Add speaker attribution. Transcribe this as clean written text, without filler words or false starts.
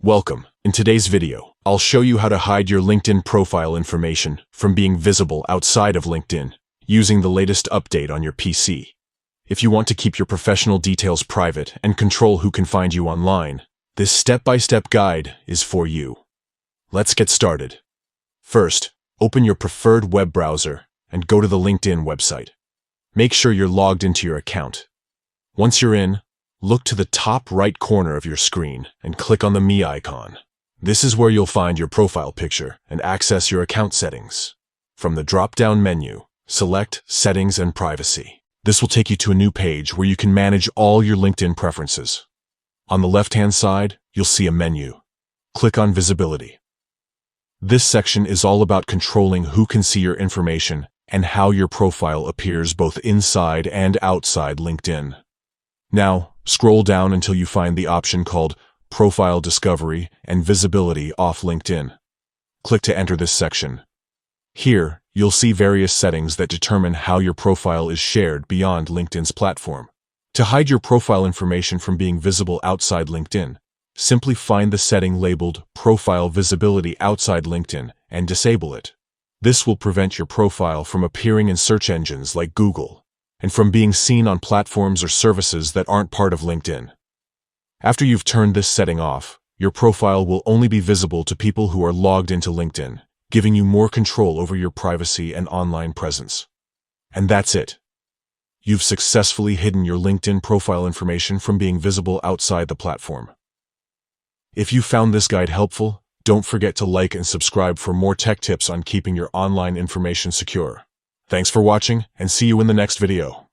Speaker 1: Welcome. In today's video, I'll show you how to hide your LinkedIn profile information from being visible outside of LinkedIn using the latest update on your PC. If you want to keep your professional details private and control who can find you online, this step-by-step guide is for you. Let's get started. First, open your preferred web browser and go to the LinkedIn website. Make sure you're logged into your account. Once you're in, look to the top right corner of your screen and click on the Me icon. This is where you'll find your profile picture and access your account settings. From the drop-down menu, select Settings and Privacy. This will take you to a new page where you can manage all your LinkedIn preferences. On the left-hand side, you'll see a menu. Click on Visibility. This section is all about controlling who can see your information and how your profile appears both inside and outside LinkedIn. Now, scroll down until you find the option called Profile Discovery and Visibility off LinkedIn. Click to enter this section. Here, you'll see various settings that determine how your profile is shared beyond LinkedIn's platform. To hide your profile information from being visible outside LinkedIn, simply find the setting labeled Profile Visibility outside LinkedIn and disable it. This will prevent your profile from appearing in search engines like Google and from being seen on platforms or services that aren't part of LinkedIn. After you've turned this setting off, your profile will only be visible to people who are logged into LinkedIn, giving you more control over your privacy and online presence. And that's it. You've successfully hidden your LinkedIn profile information from being visible outside the platform. If you found this guide helpful, don't forget to like and subscribe for more tech tips on keeping your online information secure. Thanks for watching, and see you in the next video.